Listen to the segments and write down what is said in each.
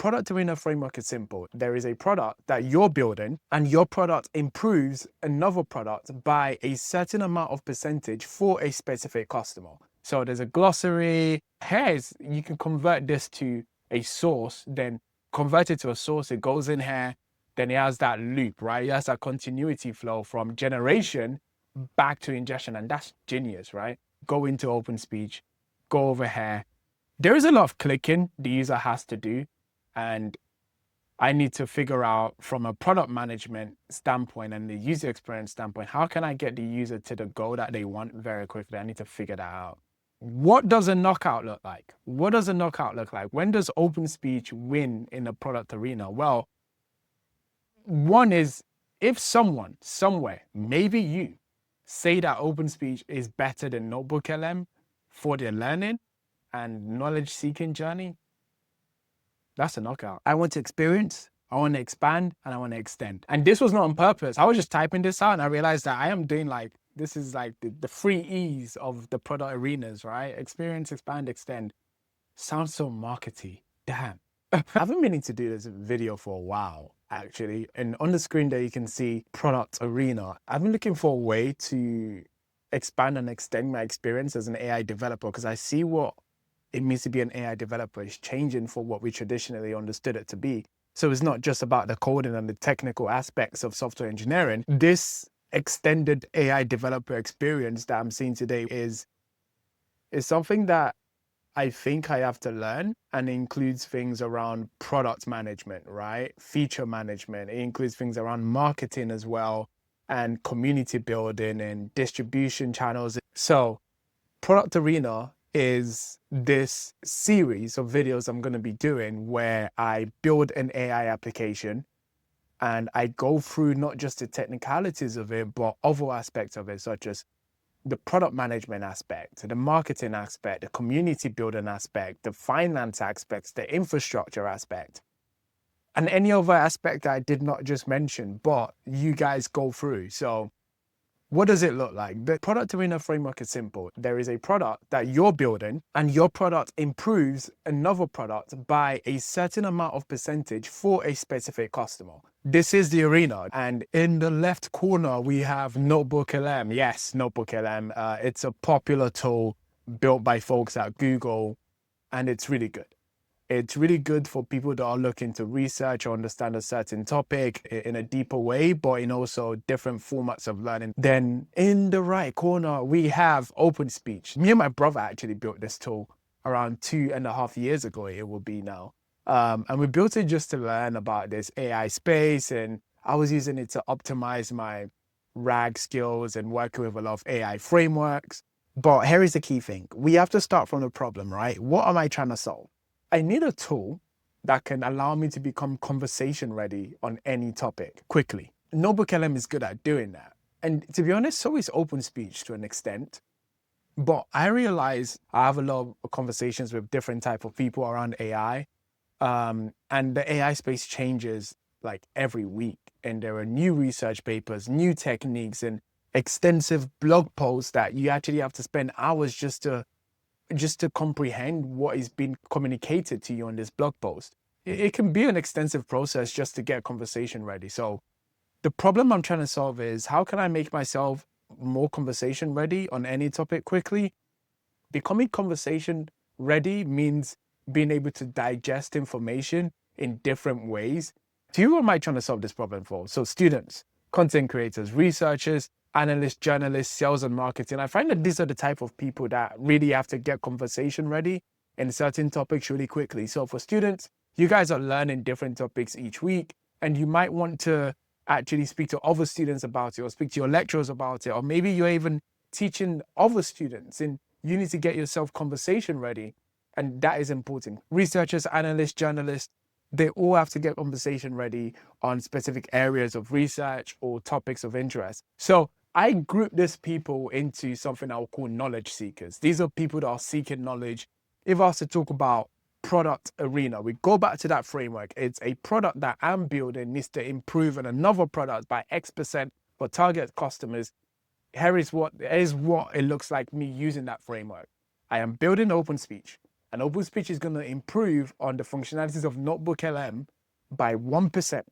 product arena framework is simple. There is a product that you're building and your product improves another product by a certain amount of percentage for a specific customer. So there's a glossary. You can convert this to a source, then convert it to a source. It goes in here. Then it has that loop, right? It has that continuity flow from generation back to ingestion. And that's genius, right? Go into OpenSpeech, go over here. There is a lot of clicking the user has to do. And I need to figure out from a product management standpoint and the user experience standpoint, how can I get the user to the goal that they want very quickly? I need to figure that out. What does a knockout look like? What does a knockout look like? When does OpenSpeech win in the product arena? Well, one is if someone, somewhere, maybe you, say that OpenSpeech is better than NotebookLM for their learning and knowledge-seeking journey, that's a knockout. I want to experience, I want to expand, and I want to extend. And this was not on purpose. I was just typing this out and I realized that I am doing this is like the 3 E's of the product arenas, right? Experience, expand, extend. Sounds so markety. Damn. I've been meaning to do this video for a while, actually. And on the screen there, you can see product arena. I've been looking for a way to expand and extend my experience as an AI developer because I see what it means to be an AI developer is changing for what we traditionally understood it to be. So it's not just about the coding and the technical aspects of software engineering. This extended AI developer experience that I'm seeing today is something that I think I have to learn, and it includes things around product management, right? Feature management. It includes things around marketing as well, and community building and distribution channels. So Product Arena is this series of videos I'm going to be doing where I build an AI application and I go through not just the technicalities of it, but other aspects of it, such as the product management aspect, the marketing aspect, the community building aspect, the finance aspects, the infrastructure aspect, and any other aspect that I did not just mention, but you guys go through. So what does it look like? The product arena framework is simple. There is a product that you're building and your product improves another product by a certain amount of percentage for a specific customer. This is the arena. And in the left corner, we have NotebookLM. Yes, NotebookLM. It's a popular tool built by folks at Google, and it's really good. It's really good for people that are looking to research or understand a certain topic in a deeper way, but in also different formats of learning. Then in the right corner, we have OpenSpeech. Me and my brother actually built this tool around 2.5 years ago, it will be now. And we built it just to learn about this AI space, and I was using it to optimize my RAG skills and working with a lot of AI frameworks. But here is the key thing. We have to start from the problem, right? What am I trying to solve? I need a tool that can allow me to become conversation ready on any topic quickly. NotebookLM is good at doing that. And to be honest, so is OpenSpeech to an extent. But I realize I have a lot of conversations with different type of people around AI. And the AI space changes like every week. And there are new research papers, new techniques, and extensive blog posts that you actually have to spend hours just to comprehend what is being communicated to you on this blog post. It can be an extensive process just to get conversation ready. So the problem I'm trying to solve is how can I make myself more conversation ready on any topic quickly? Becoming conversation ready means being able to digest information in different ways. So who am I trying to solve this problem for? So students, content creators, researchers, analysts, journalists, sales and marketing. I find that these are the type of people that really have to get conversation ready in certain topics really quickly. So for students, you guys are learning different topics each week, and you might want to actually speak to other students about it or speak to your lecturers about it, or maybe you're even teaching other students and you need to get yourself conversation ready. And that is important. Researchers, analysts, journalists, they all have to get conversation ready on specific areas of research or topics of interest. So I group these people into something I'll call knowledge seekers. These are people that are seeking knowledge. If I was to talk about product arena, we go back to that framework. It's a product that I'm building needs to improve on another product by X% for target customers. Here is what it looks like me using that framework. I am building OpenSpeech, And OpenSpeech is going to improve on the functionalities of NotebookLM by 1%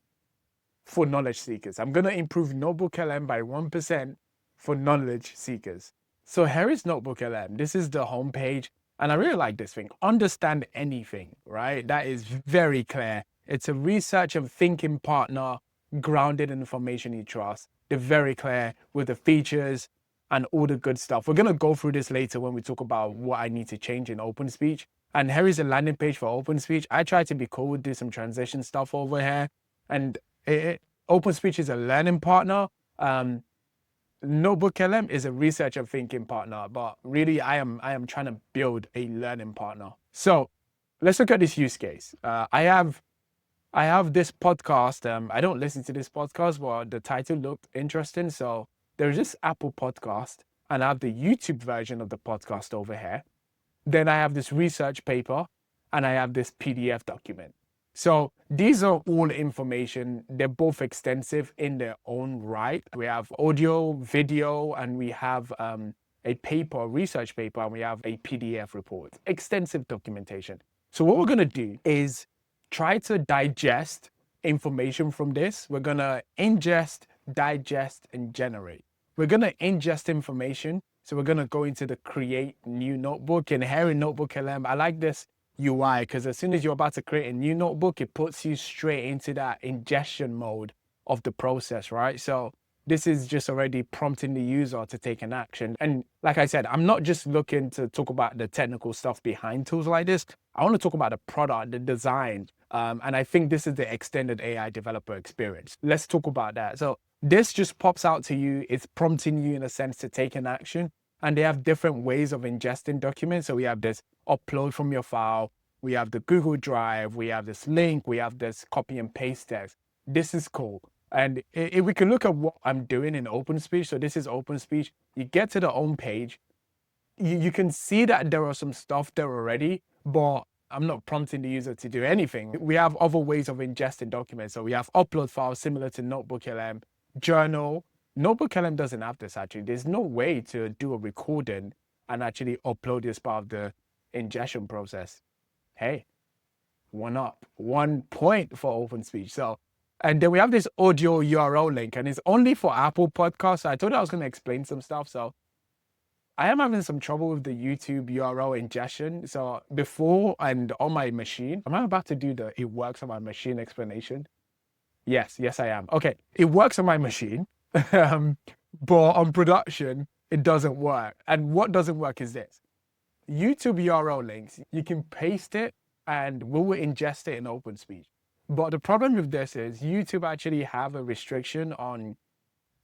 for knowledge seekers. I'm going to improve NotebookLM by 1% for knowledge seekers. So here is NotebookLM. This is the homepage. And I really like this thing. Understand anything, right? That is very clear. It's a research and thinking partner grounded in information you trust. They're very clear with the features and all the good stuff. We're going to go through this later when we talk about what I need to change in OpenSpeech. And here is a landing page for OpenSpeech. I try to be cool, do some transition stuff over here. And OpenSpeech is a learning partner. NotebookLM is a research and thinking partner, but really I am trying to build a learning partner. So let's look at this use case. I have this podcast. I don't listen to this podcast, but the title looked interesting. So there's this Apple podcast, and I have the YouTube version of the podcast over here. Then I have this research paper, and I have this PDF document. So these are all information. They're both extensive in their own right. We have audio, video, and we have a paper, research paper, and we have a PDF report. Extensive documentation. So what we're going to do is try to digest information from this. We're going to ingest, digest, and generate. We're going to ingest information. So we're going to go into the create new notebook. And here in NotebookLM, I like this UI because as soon as you're about to create a new notebook, it puts you straight into that ingestion mode of the process, right? So this is just already prompting the user to take an action. And like I said, I'm not just looking to talk about the technical stuff behind tools like this. I want to talk about the product, the design. And I think this is the extended AI developer experience. Let's talk about that. So this just pops out to you. It's prompting you in a sense to take an action. And they have different ways of ingesting documents. So we have this upload from your file. We have the Google Drive. We have this link. We have this copy and paste text. This is cool. And if we can look at what I'm doing in OpenSpeech. So this is OpenSpeech. You get to the home page. You can see that there are some stuff there already, but I'm not prompting the user to do anything. We have other ways of ingesting documents. So we have upload files similar to NotebookLM, journal. NotebookLM doesn't have this actually. There's no way to do a recording and actually upload this part of the ingestion process. Hey, 1 point for OpenSpeech. So, and then we have this audio URL link, and it's only for Apple Podcasts. So I told you I was going to explain some stuff. So I am having some trouble with the YouTube URL ingestion. So before and on my machine, am I about to do the it works on my machine explanation? Yes, I am. Okay, it works on my machine, but on production, it doesn't work. And what doesn't work is this. YouTube URL links, you can paste it and we will ingest it in OpenSpeech. But the problem with this is YouTube actually have a restriction on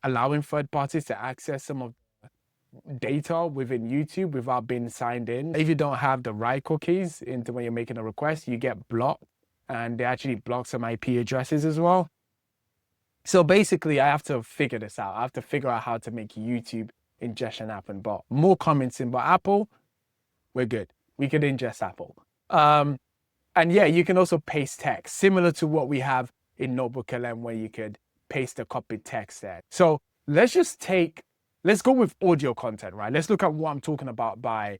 allowing third parties to access some of the data within YouTube without being signed in. If you don't have the right cookies into when you're making a request, you get blocked, and they actually block some IP addresses as well. So basically, I have to figure this out. I have to figure out how to make YouTube ingestion happen. But more comments in, but Apple, we're good. We could ingest Apple. And yeah, you can also paste text, similar to what we have in NotebookLM, where you could paste the copied text there. So let's go with audio content, right? Let's look at what I'm talking about by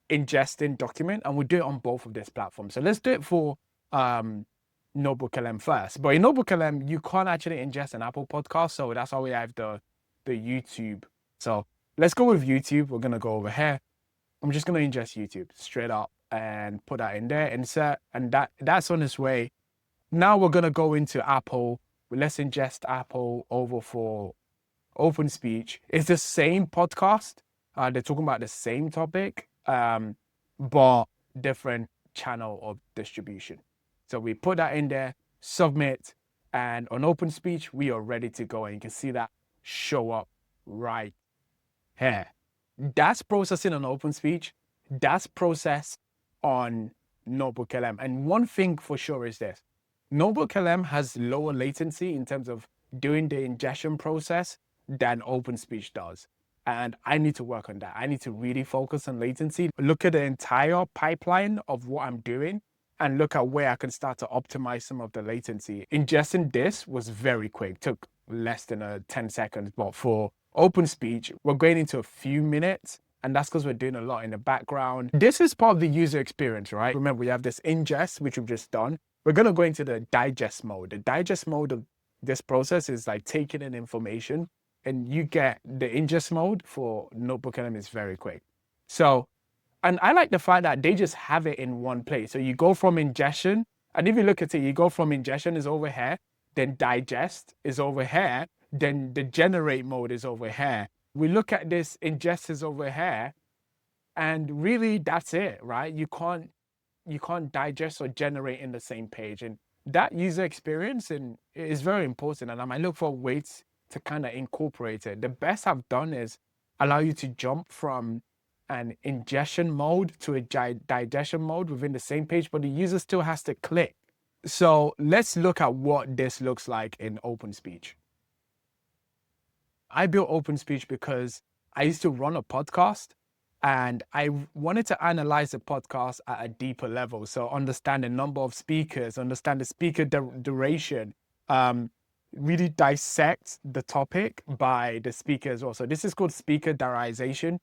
ingesting document, and we'll do it on both of these platforms. So let's do it for NotebookLM first. But in NotebookLM, you can't actually ingest an Apple podcast, so that's why we have the YouTube. So let's go with YouTube. We're going to go over here. I'm just going to ingest YouTube straight up and put that in there, insert, and that's on its way. Now we're going to go into Apple. Let's ingest Apple over for OpenSpeech. It's the same podcast. They're talking about the same topic, but different channel of distribution. So we put that in there, submit, and on OpenSpeech, we are ready to go. And you can see that show up right here. That's processing on OpenSpeech. That's processed on NotebookLM. And one thing for sure is this. NotebookLM has lower latency in terms of doing the ingestion process than OpenSpeech does. And I need to work on that. I need to really focus on latency. Look at the entire pipeline of what I'm doing and look at where I can start to optimize some of the latency. Ingesting this was very quick. Took less than 10 seconds. But for OpenSpeech, we're going into a few minutes. And that's because we're doing a lot in the background. This is part of the user experience, right? Remember, we have this ingest, which we've just done. We're going to go into the digest mode. The digest mode of this process is like taking in information, and you get the ingest mode for NotebookLM is very quick. So, and I like the fact that they just have it in one place. So you go from ingestion, and if you look at it, you go from ingestion is over here, then digest is over here, then the generate mode is over here. We look at this ingest is over here, and really that's it, right? You can't digest or generate in the same page. And that user experience is very important. And I might look for ways to kind of incorporate it. The best I've done is allow you to jump from an ingestion mode to a digestion mode within the same page, but the user still has to click. So let's look at what this looks like in OpenSpeech. I built OpenSpeech because I used to run a podcast, and I wanted to analyze the podcast at a deeper level. So understand the number of speakers, understand the speaker duration, really dissect the topic by the speaker as well. So this is called speaker diarization.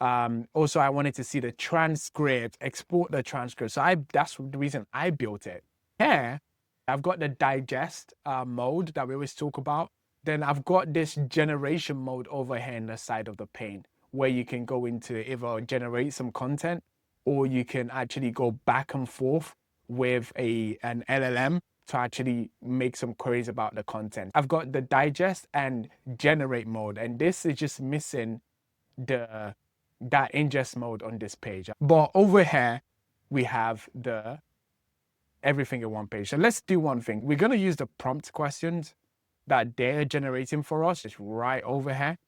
Also, I wanted to see the transcript, export the transcript. So that's the reason I built it. Here, I've got the digest mode that we always talk about. Then I've got this generation mode over here in the side of the pane, where you can go into either generate some content, or you can actually go back and forth with an LLM to actually make some queries about the content. I've got the digest and generate mode, and this is just missing that ingest mode on this page. But over here, we have the everything in one page. So let's do one thing. We're going to use the prompt questions that they're generating for us. It's right over here.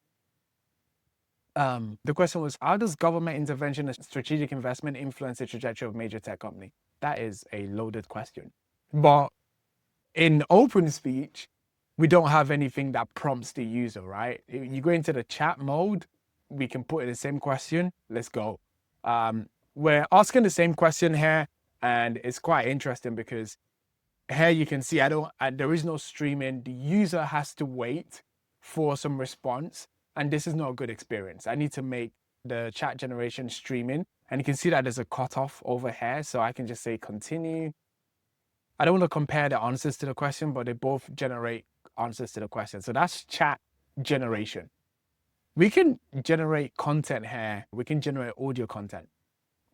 The question was, how does government intervention and strategic investment influence the trajectory of major tech company? That is a loaded question. But in OpenSpeech, we don't have anything that prompts the user, right? You go into the chat mode, we can put in the same question. Let's go. We're asking the same question here, and it's quite interesting because here you can see there is no streaming. The user has to wait for some response, and this is not a good experience. I need to make the chat generation streaming, and you can see that there's a cutoff over here. So I can just say continue. I don't want to compare the answers to the question, but they both generate answers to the question. So that's chat generation. We can generate content here. We can generate audio content.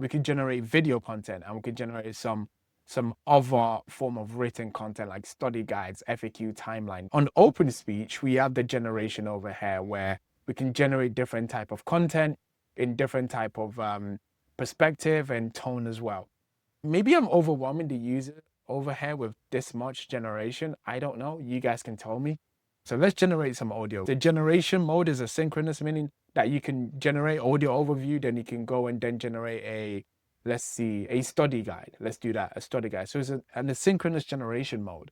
We can generate video content, and we can generate some other form of written content like study guides, FAQ, timeline. On OpenSpeech, we have the generation over here where we can generate different type of content in different type of perspective and tone as well. Maybe I'm overwhelming the user over here with this much generation. I don't know. You guys can tell me. So let's generate some audio. The generation mode is asynchronous, meaning that you can generate audio overview, then you can go and then generate a study guide. Let's do that, a study guide. So it's an asynchronous generation mode.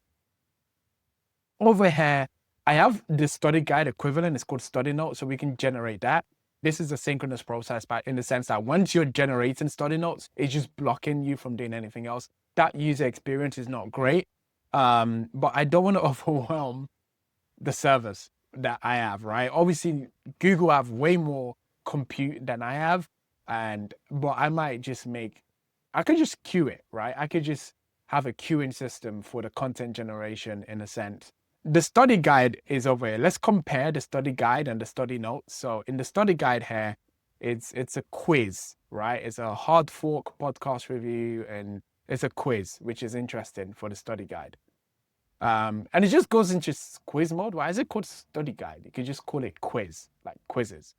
Over here, I have the study guide equivalent. It's called study notes, so we can generate that. This is a synchronous process, but in the sense that once you're generating study notes, it's just blocking you from doing anything else. That user experience is not great, but I don't want to overwhelm the servers that I have, right? Obviously, Google have way more compute than I have, but I might just I could just queue it, right? I could just have a queuing system for the content generation in a sense. The study guide is over here. Let's compare the study guide and the study notes. So in the study guide here, it's a quiz, right? It's a hard fork podcast review, and it's a quiz, which is interesting for the study guide. And it just goes into quiz mode. Why is it called study guide? You could just call it quiz, like quizzes.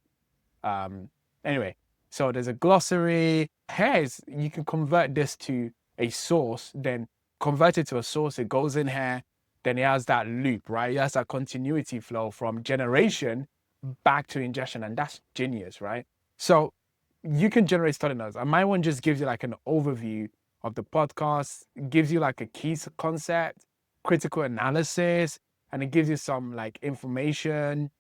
Anyway, so there's a glossary. Here you can convert this to a source, then convert it to a source. It goes in here. Then it has that loop, right? It has that continuity flow from generation back to ingestion, and that's genius, right? So you can generate study notes. And my one just gives you like an overview of the podcast, gives you like a key concept, critical analysis, and it gives you some like information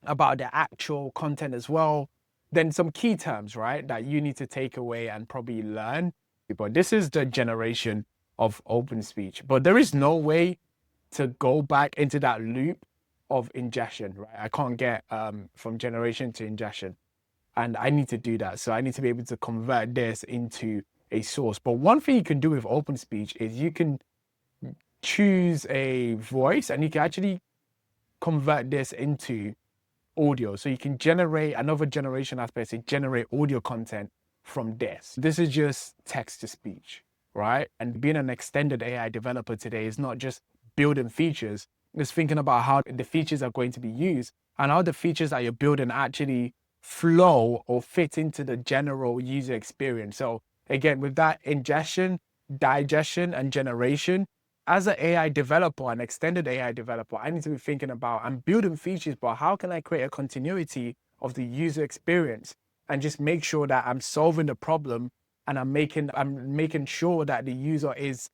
about the actual content as well. Then some key terms, right, that you need to take away and probably learn. But this is the generation of OpenSpeech, but there is no way to go back into that loop of ingestion, right? I can't get from generation to ingestion. and I need to do that. So I need to be able to convert this into a source. But one thing you can do with OpenSpeech is you can choose a voice and you can actually convert this into audio. So you can generate another generation aspect, to generate audio content from this. This is just text to speech, right? And being an extended AI developer today is not just building features, it's thinking about how the features are going to be used and how the features that you're building actually flow or fit into the general user experience. So again, with that ingestion, digestion, and generation, as an AI developer, an extended AI developer, I need to be thinking about, I'm building features, but how can I create a continuity of the user experience and just make sure that I'm solving the problem and I'm making sure that the user is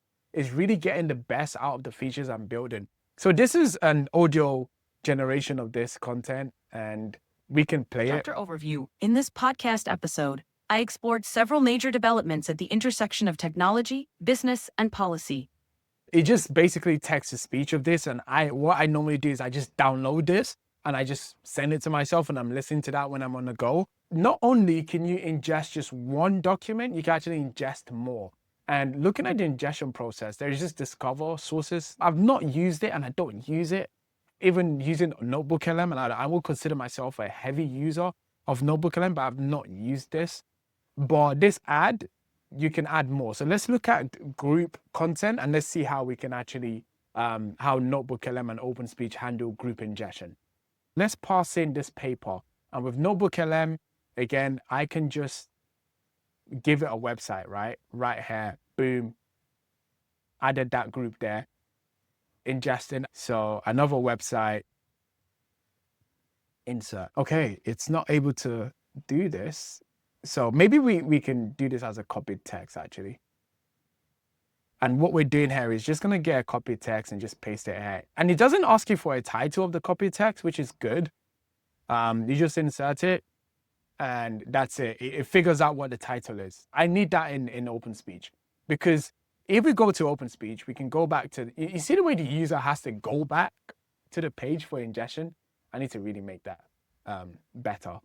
really getting the best out of the features I'm building. So this is an audio generation of this content, and we can play it. Chapter overview. In this podcast episode, I explored several major developments at the intersection of technology, business, and policy. It just basically text to speech of this, and what I normally do is I just download this and I just send it to myself, and I'm listening to that when I'm on the go. Not only can you ingest just one document, you can actually ingest more. And looking at the ingestion process, there's just discover sources. I've not used it and I don't use it. Even using NotebookLM, and I will consider myself a heavy user of NotebookLM, but I've not used this. But this ad, you can add more. So let's look at group content and let's see how we can actually, how NotebookLM and OpenSpeech handle group ingestion. Let's pass in this paper. And with NotebookLM, again, I can just give it a website, right? Right here, boom, added that group there, ingesting. So another website, insert. Okay, it's not able to do this. So maybe we can do this as a copied text actually. And what we're doing here is just gonna get a copied text and just paste it here. And it doesn't ask you for a title of the copied text, which is good. You just insert it and that's it. It figures out what the title is. I need that in OpenSpeech, because if we go to OpenSpeech, we can go back to, you see the way the user has to go back to the page for ingestion? I need to really make that better.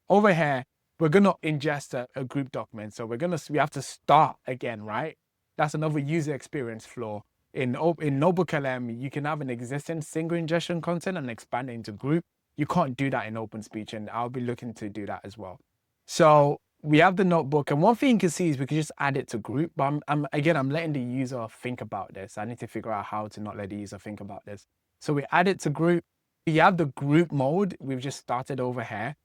Over here, we're gonna ingest a group document. So we have to start again, right? That's another user experience flaw. In NotebookLM, you can have an existing single ingestion content and expand it into group. You can't do that in OpenSpeech, and I'll be looking to do that as well. So we have the notebook, and one thing you can see is we can just add it to group, but I'm letting the user think about this. I need to figure out how to not let the user think about this. So we add it to group. You have the group mode. We've just started over here,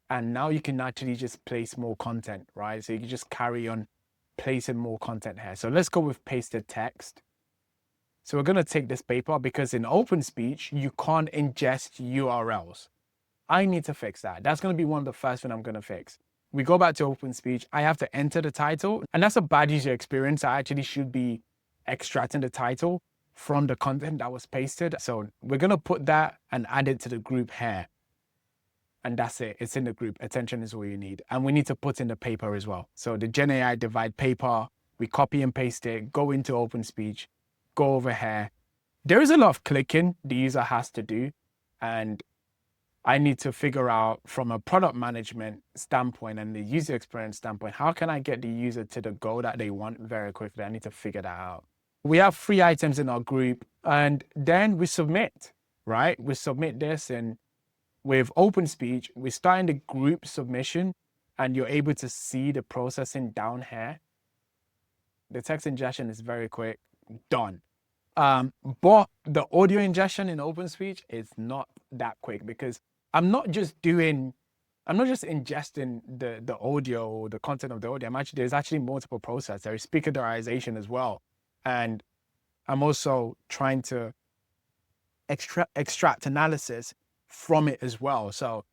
and now you can actually just place more content, right? So you can just carry on placing more content here. So let's go with pasted text. So we're going to take this paper because in OpenSpeech, you can't ingest URLs. I need to fix that. That's going to be one of the first things I'm going to fix. We go back to OpenSpeech. I have to enter the title, and that's a bad user experience. I actually should be extracting the title from the content that was pasted. So we're going to put that and add it to the group here. And that's it. It's in the group. Attention is all you need. And we need to put in the paper as well. So the GenAI divide paper, we copy and paste it, go into OpenSpeech, go over here. There is a lot of clicking the user has to do. And I need to figure out from a product management standpoint and the user experience standpoint, how can I get the user to the goal that they want very quickly? I need to figure that out. We have 3 items in our group, and then we submit, right? We submit this, and with OpenSpeech, we start in the group submission, and you're able to see the processing down here. The text ingestion is very quick, done. But the audio ingestion in OpenSpeech is not that quick, because I'm not just ingesting the audio or the content of the audio. There's actually multiple processes. There is speaker diarization as well. And I'm also trying to extract analysis from it as well. So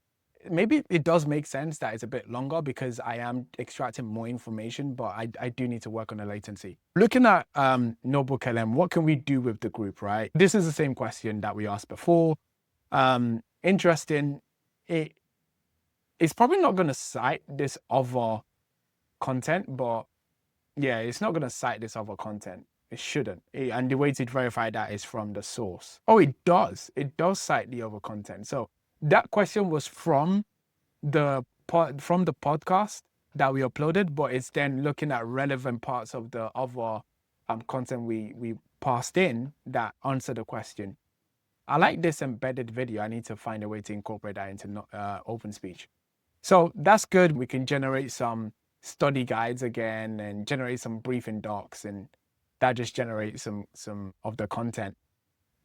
maybe it does make sense that it's a bit longer because I am extracting more information, but I do need to work on the latency. Looking at NotebookLM, what can we do with the group, right? This is the same question that we asked before. Interesting. It's probably not going to cite this other content, but yeah, it's not going to cite this other content. It shouldn't. And the way to verify that is from the source. Oh, it does. It does cite the other content. So that question was from the from the podcast that we uploaded, but it's then looking at relevant parts of the other content we passed in that answer the question. I like this embedded video. I need to find a way to incorporate that into OpenSpeech. So that's good. We can generate some study guides again and generate some briefing docs, and that just generates some of the content.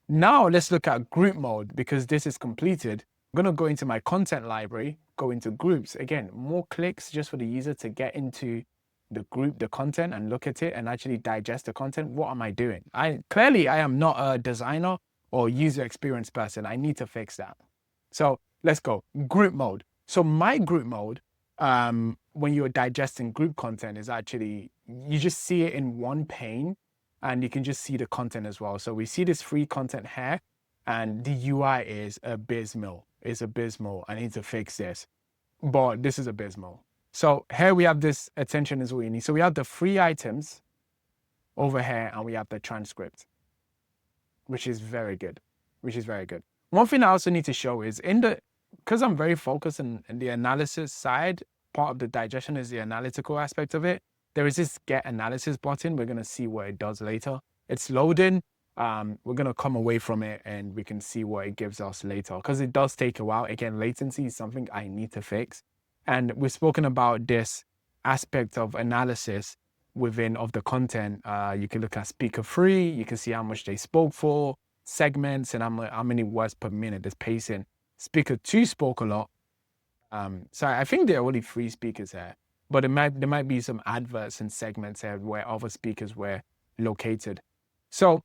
Now let's look at group mode, because this is completed. I'm going to go into my content library, go into groups. Again, more clicks just for the user to get into the group, the content, and look at it and actually digest the content. What am I doing? Clearly I am not a designer or user experience person. I need to fix that. So let's go. Group mode. So my group mode, when you're digesting group content, is actually, you just see it in one pane and you can just see the content as well. So we see this free content here and the UI is abysmal. It's abysmal. I need to fix this, but this is abysmal. So here we have this attention is all you need. So we have the free items over here and we have the transcript, which is very good, One thing I also need to show is because I'm very focused in the analysis side, part of the digestion is the analytical aspect of it. There is this get analysis button. We're going to see what it does later. It's loading. We're going to come away from it and we can see what it gives us later, because it does take a while. Again, latency is something I need to fix. And we've spoken about this aspect of analysis within of the content. You can look at speaker 3. You can see how much they spoke for, segments, and how many words per minute is pacing. Speaker 2 spoke a lot. So I think there are only 3 speakers here, but there might be some adverts and segments here where other speakers were located. So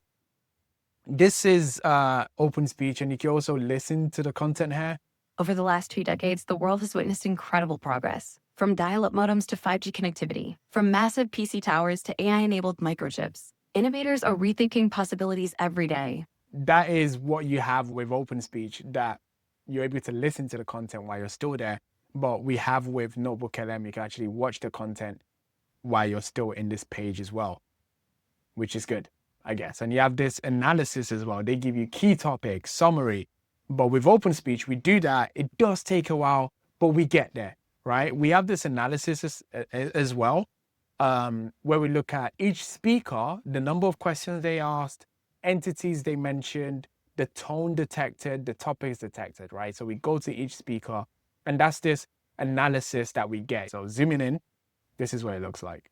this is OpenSpeech, and you can also listen to the content here. Over the last 2 decades, the world has witnessed incredible progress. From dial-up modems to 5G connectivity, from massive PC towers to AI-enabled microchips, innovators are rethinking possibilities every day. That is what you have with OpenSpeech, that you're able to listen to the content while you're still there. But we have with NotebookLM, you can actually watch the content while you're still in this page as well, which is good, I guess. And you have this analysis as well. They give you key topics, summary. But with OpenSpeech, we do that. It does take a while, but we get there, right? We have this analysis as well, where we look at each speaker, the number of questions they asked, entities they mentioned, the tone detected, the topics detected, right? So we go to each speaker, and that's this analysis that we get. So zooming in, this is what it looks like.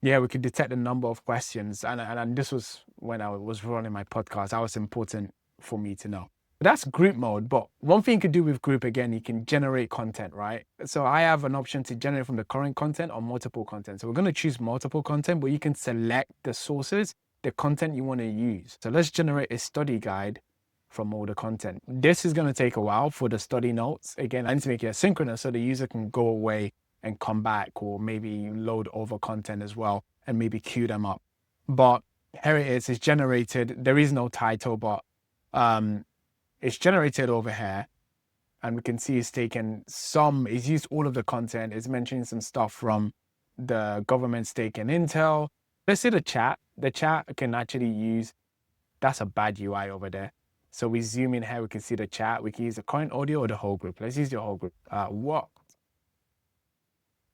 Yeah, we could detect the number of questions. And this was when I was running my podcast. That was important for me to know. That's group mode. But one thing you could do with group, again, you can generate content, right? So I have an option to generate from the current content or multiple content. So we're going to choose multiple content, but you can select the sources, the content you want to use. So let's generate a study guide from all the content. This is going to take a while for the study notes. Again, I need to make it asynchronous so the user can go away and come back, or maybe load over content as well and maybe queue them up. But here it is, it's generated. There is no title, but it's generated over here. And we can see it's taken it's used all of the content. It's mentioning some stuff from the government stake in Intel. Let's see the chat. The chat can actually use, that's a bad UI over there. So we zoom in here, we can see the chat. We can use the current audio or the whole group. Let's use the whole group. What?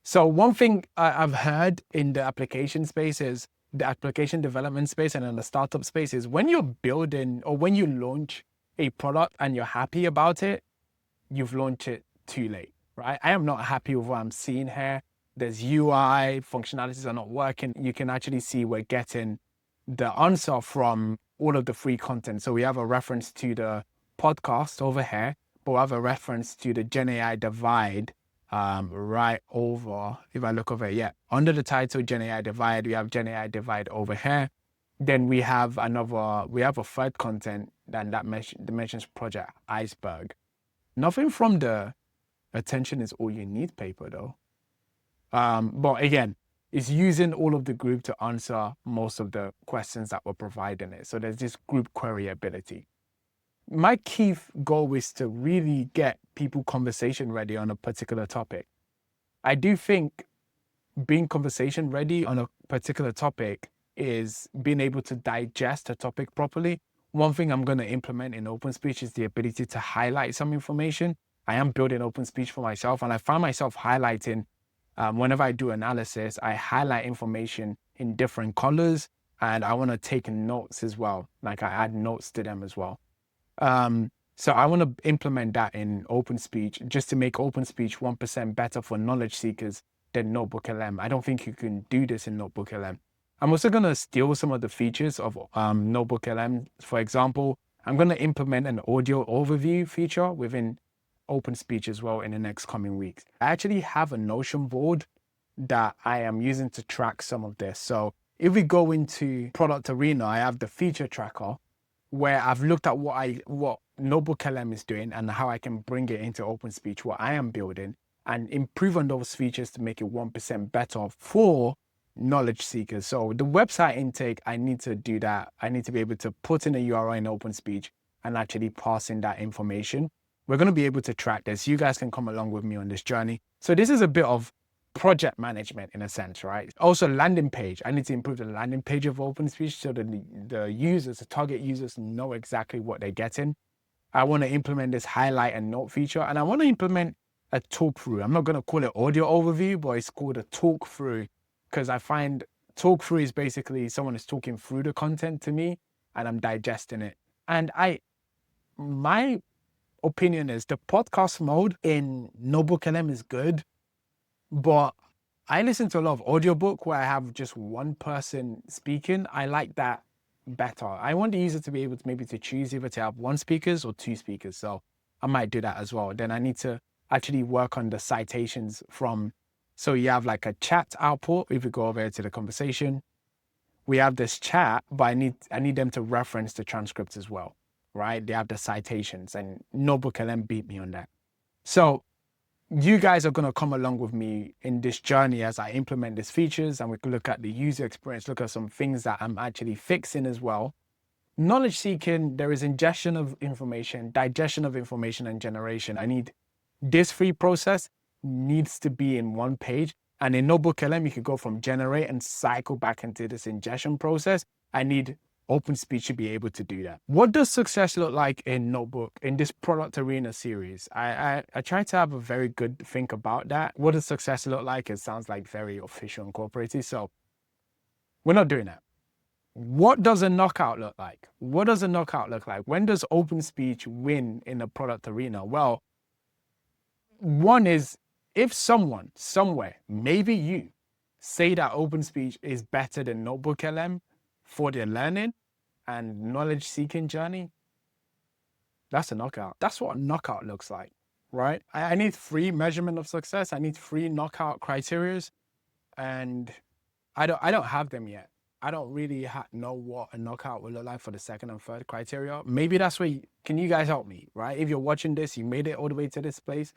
So one thing I've heard in the application space is, the application development space and in the startup space, is when you're building or when you launch a product and you're happy about it, you've launched it too late, right? I am not happy with what I'm seeing here. There's UI, functionalities are not working. You can actually see we're getting the answer from all of the free content. So we have a reference to the podcast over here, but we have a reference to the Gen AI divide right over, if I look over here, under the title Gen AI divide, we have Gen AI divide over here. Then we have a third content that mentions Project Iceberg. Nothing from the attention is all you need paper though. But again, it's using all of the group to answer most of the questions that were provided in it. So there's this group query ability. My key goal is to really get people conversation ready on a particular topic. I do think being conversation ready on a particular topic is being able to digest a topic properly. one thing I'm going to implement in OpenSpeech is the ability to highlight some information. I am building OpenSpeech for myself, and I find myself highlighting whenever I do analysis, I highlight information in different colors, and I want to take notes as well. Like I add notes to them as well. So I want to implement that in OpenSpeech just to make OpenSpeech 1% better for knowledge seekers than NotebookLM. I don't think you can do this in NotebookLM. I'm also going to steal some of the features of NotebookLM. For example, I'm going to implement an audio overview feature within OpenSpeech as well in the next coming weeks. I actually have a Notion board that I am using to track some of this. So if we go into Product Arena, I have the feature tracker where I've looked at what NotebookLM is doing and how I can bring it into OpenSpeech, what I am building, and improve on those features to make it 1% better for knowledge seekers. So the website intake, I need to do that. I need to be able to put in a URL in OpenSpeech and actually pass in that information. We're going to be able to track this. You guys can come along with me on this journey. So this is a bit of project management in a sense, right? Also landing page. I need to improve the landing page of OpenSpeech so that the users, the target users know exactly what they're getting. I want to implement this highlight and note feature, and I want to implement a talk through. I'm not going to call it audio overview, but it's called a talk through because I find talk through is basically someone is talking through the content to me and I'm digesting it. And my opinion is the podcast mode in NotebookLM is good, but I listen to a lot of audiobook where I have just one person speaking. I like that better. I want the user to be able to maybe to choose either to have one speakers or two speakers. So I might do that as well. Then I need to actually work on the citations from, so you have like a chat output. If we go over to the conversation, we have this chat, but I need them to reference the transcripts as well, right? They have the citations, and NotebookLM beat me on that. So you guys are going to come along with me in this journey as I implement these features, and we can look at the user experience, look at some things that I'm actually fixing as well. Knowledge seeking, there is ingestion of information, digestion of information, and generation. I need this free process needs to be in one page. And in NotebookLM, you could go from generate and cycle back into this ingestion process. I need OpenSpeech to be able to do that. What does success look like in Notebook, in this Product Arena series? I try to have a very good think about that. What does success look like? It sounds like very official and corporate. So we're not doing that. What does a knockout look like? What does a knockout look like? When does OpenSpeech win in the Product Arena? Well, one is if someone, somewhere, maybe you, say that OpenSpeech is better than NotebookLM for their learning and knowledge seeking journey, that's a knockout. That's what a knockout looks like, right? I need 3 measurement of success. I need 3 knockout criterias, and I don't have them yet. I don't really know what a knockout will look like for the 2nd and 3rd criteria. Maybe that's where can you guys help me, right? If you're watching this, you made it all the way to this place,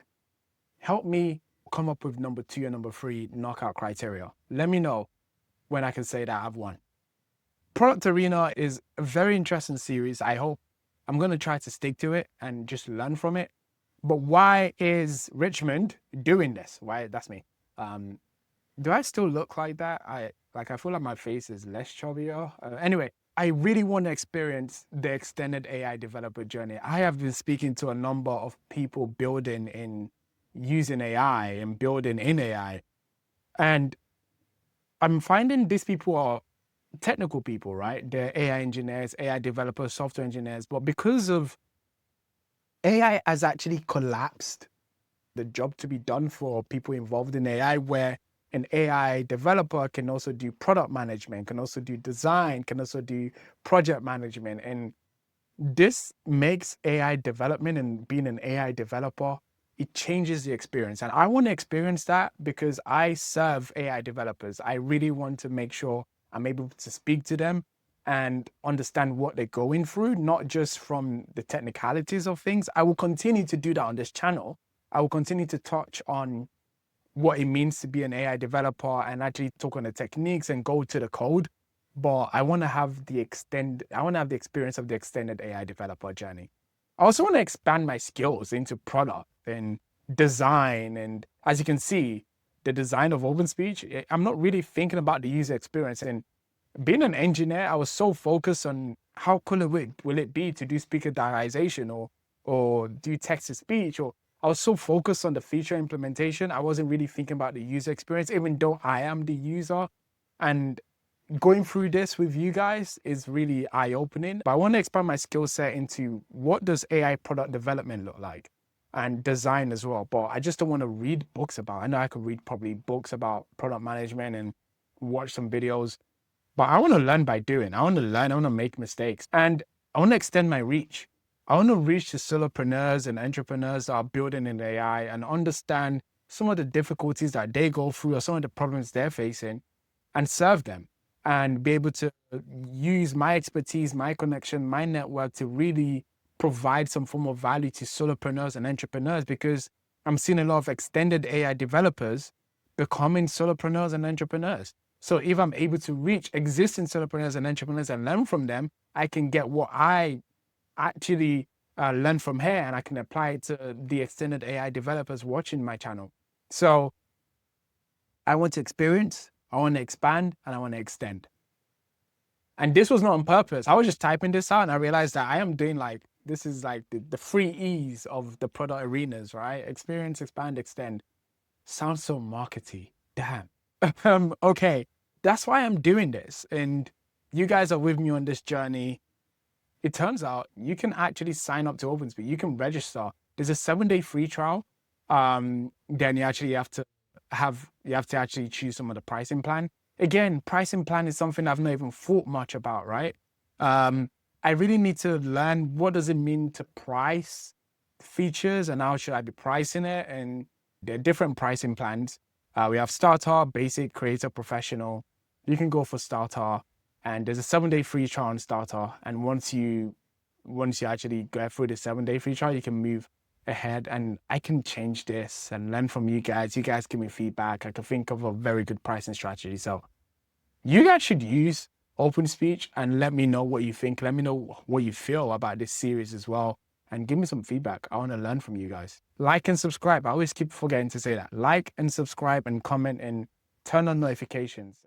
help me come up with number 2 and number 3 knockout criteria. Let me know when I can say that I've won. Product Arena is a very interesting series. I hope I'm going to try to stick to it and just learn from it. But why is Richmond doing this? Why? That's me. Do I still look like that? I feel like my face is less chubbier. Anyway, I really want to experience the extended AI developer journey. I have been speaking to a number of people building in using AI and building in AI. And I'm finding these people are technical people, right? They're AI engineers, AI developers, software engineers. But because of AI has actually collapsed the job to be done for people involved in AI, where an AI developer can also do product management, can also do design, can also do project management. And this makes AI development and being an AI developer, it changes the experience. And I want to experience that because I serve AI developers. I really want to make sure I'm able to speak to them and understand what they're going through, not just from the technicalities of things. I will continue to do that on this channel. I will continue to touch on what it means to be an AI developer and actually talk on the techniques and go to the code. But I want to have the experience of the extended AI developer journey. I also want to expand my skills into product and design. And as you can see, the design of OpenSpeech, I'm not really thinking about the user experience. And being an engineer, I was so focused on how cool will it be to do speaker diarization or do text to speech? Or I was so focused on the feature implementation, I wasn't really thinking about the user experience, even though I am the user. And going through this with you guys is really eye-opening. But I want to expand my skill set into what does AI product development look like, and design as well. But I just don't want to read books about it. I know I could read probably books about product management and watch some videos, but I want to learn by doing. I want to learn, I want to make mistakes, and I want to extend my reach. I want to reach the solopreneurs and entrepreneurs that are building in AI and understand some of the difficulties that they go through or some of the problems they're facing and serve them, and be able to use my expertise, my connection, my network to really provide some form of value to solopreneurs and entrepreneurs, because I'm seeing a lot of extended AI developers becoming solopreneurs and entrepreneurs. So if I'm able to reach existing solopreneurs and entrepreneurs and learn from them, I can get what I actually learn from here, and I can apply it to the extended AI developers watching my channel. So I want to experience, I want to expand, and I want to extend. And this was not on purpose. I was just typing this out and I realized that I am doing like, this is like the 3 E's of the product arenas, right? Experience, expand, extend. Sounds so markety. Damn. Okay, that's why I'm doing this. And you guys are with me on this journey. It turns out you can actually sign up to OpenSpeech. You can register. There's a 7-day free trial. Then you have to actually choose some of the pricing plan. Again, pricing plan is something I've not even thought much about, right? I really need to learn what does it mean to price features and how should I be pricing it. And there are different pricing plans. We have starter, basic, creator, professional. You can go for starter, and there's a 7-day free trial on starter. And once you actually go through the 7-day free trial, you can move ahead, and I can change this and learn from you guys. You guys give me feedback. I can think of a very good pricing strategy. So you guys should use OpenSpeech and let me know what you think. Let me know what you feel about this series as well, and give me some feedback. I want to learn from you guys. Like and subscribe. I always keep forgetting to say that. Like and subscribe and comment and turn on notifications.